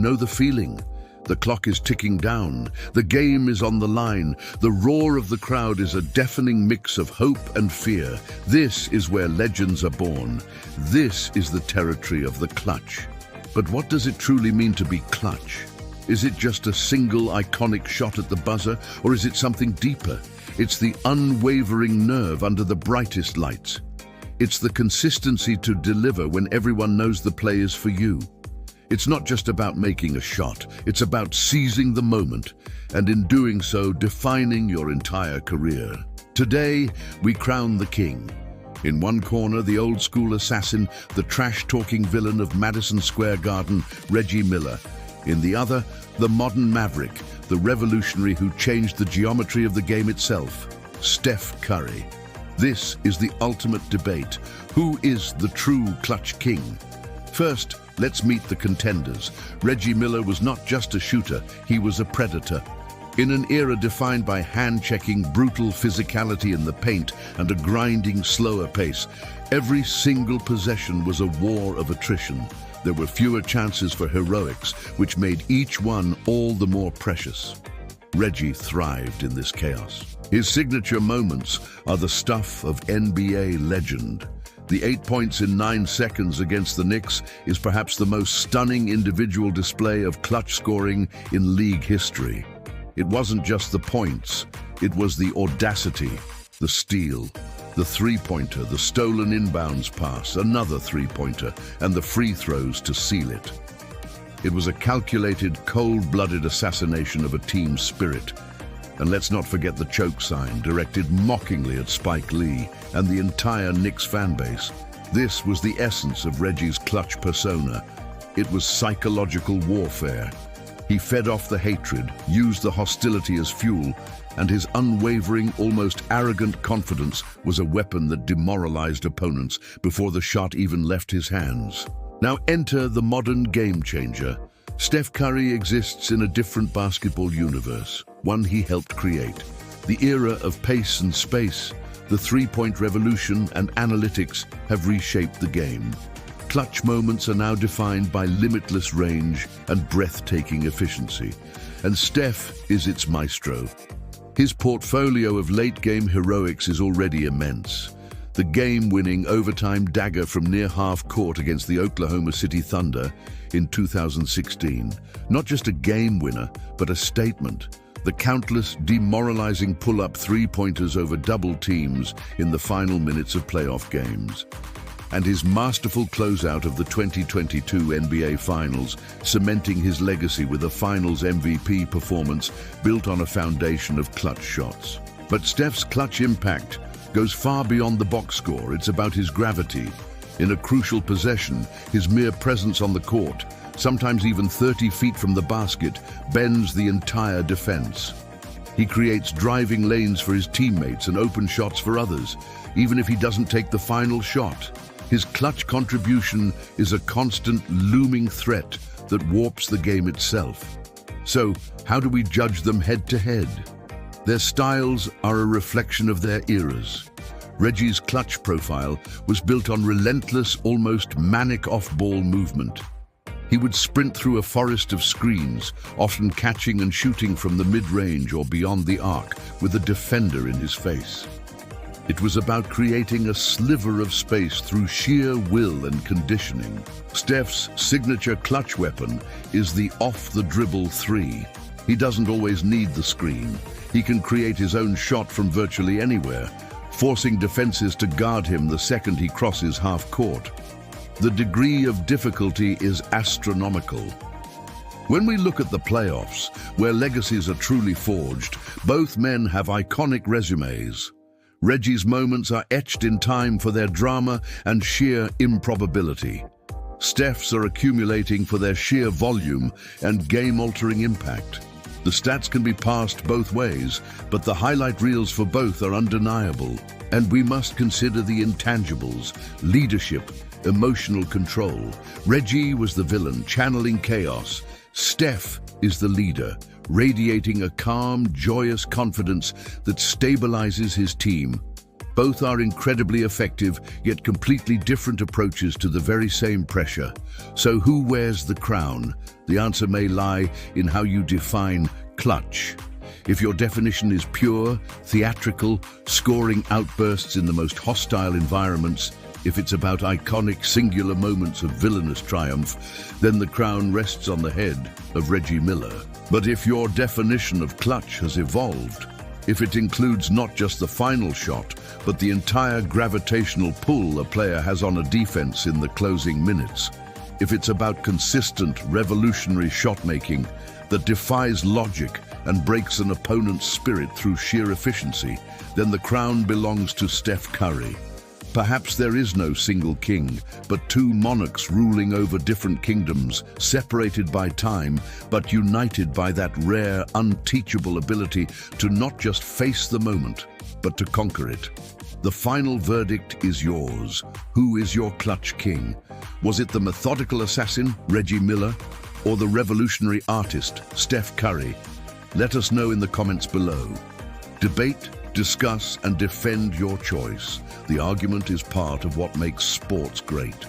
know the feeling. The clock is ticking down. The game is on the line. The roar of the crowd is a deafening mix of hope and fear. This is where legends are born. This is the territory of the clutch. But what does it truly mean to be clutch? Is it just a single iconic shot at the buzzer, or is it something deeper? It's the unwavering nerve under the brightest lights. It's the consistency to deliver when everyone knows the play is for you. It's not just about making a shot, it's about seizing the moment, and in doing so, defining your entire career. Today, we crown the king. In one corner, the old-school assassin, the trash-talking villain of Madison Square Garden, Reggie Miller. In the other, the modern maverick, the revolutionary who changed the geometry of the game itself, Steph Curry. This is the ultimate debate. Who is the true clutch king? First, let's meet the contenders. Reggie Miller was not just a shooter, he was a predator. In an era defined by hand-checking, brutal physicality in the paint and a grinding, slower pace, every single possession was a war of attrition. There were fewer chances for heroics, which made each one all the more precious. Reggie thrived in this chaos. His signature moments are the stuff of NBA legend. The 8 points in 9 seconds against the Knicks is perhaps the most stunning individual display of clutch scoring in league history. It wasn't just the points, it was the audacity, the steal, the three-pointer, the stolen inbounds pass, another three-pointer, and the free throws to seal it. It was a calculated, cold-blooded assassination of a team spirit. And let's not forget the choke sign, directed mockingly at Spike Lee and the entire Knicks fanbase. This was the essence of Reggie's clutch persona. It was psychological warfare. He fed off the hatred, used the hostility as fuel, and his unwavering, almost arrogant confidence was a weapon that demoralized opponents before the shot even left his hands. Now enter the modern game changer. Steph Curry exists in a different basketball universe, one he helped create. The era of pace and space, the three-point revolution and analytics have reshaped the game. Clutch moments are now defined by limitless range and breathtaking efficiency, and Steph is its maestro. His portfolio of late-game heroics is already immense. The game-winning overtime dagger from near half-court against the Oklahoma City Thunder in 2016. Not just a game winner, but a statement. The countless demoralizing pull-up three-pointers over double teams in the final minutes of playoff games. And his masterful closeout of the 2022 NBA Finals, cementing his legacy with a Finals MVP performance built on a foundation of clutch shots. But Steph's clutch impact goes far beyond the box score. It's about his gravity. In a crucial possession, his mere presence on the court, sometimes even 30 feet from the basket, bends the entire defense. He creates driving lanes for his teammates and open shots for others, even if he doesn't take the final shot. His clutch contribution is a constant looming threat that warps the game itself. So, how do we judge them head-to-head? Their styles are a reflection of their eras. Reggie's clutch profile was built on relentless, almost manic off-ball movement. He would sprint through a forest of screens, often catching and shooting from the mid-range or beyond the arc, with a defender in his face. It was about creating a sliver of space through sheer will and conditioning. Steph's signature clutch weapon is the off-the-dribble three. He doesn't always need the screen. He can create his own shot from virtually anywhere, forcing defenses to guard him the second he crosses half-court. The degree of difficulty is astronomical. When we look at the playoffs, where legacies are truly forged, both men have iconic resumes. Reggie's moments are etched in time for their drama and sheer improbability. Steph's are accumulating for their sheer volume and game-altering impact. The stats can be passed both ways, but the highlight reels for both are undeniable. And we must consider the intangibles: leadership, emotional control. Reggie was the villain, channeling chaos. Steph is the leader, radiating a calm, joyous confidence that stabilizes his team. Both are incredibly effective, yet completely different approaches to the very same pressure. So who wears the crown? The answer may lie in how you define clutch. If your definition is pure, theatrical, scoring outbursts in the most hostile environments, if it's about iconic singular moments of villainous triumph, then the crown rests on the head of Reggie Miller. But if your definition of clutch has evolved, if it includes not just the final shot, but the entire gravitational pull a player has on a defense in the closing minutes, if it's about consistent, revolutionary shot-making that defies logic and breaks an opponent's spirit through sheer efficiency, then the crown belongs to Steph Curry. Perhaps there is no single king, but two monarchs ruling over different kingdoms, separated by time, but united by that rare, unteachable ability to not just face the moment, but to conquer it. The final verdict is yours. Who is your clutch king? Was it the methodical assassin, Reggie Miller, or the revolutionary artist, Steph Curry? Let us know in the comments below. Debate, discuss, and defend your choice. The argument is part of what makes sports great.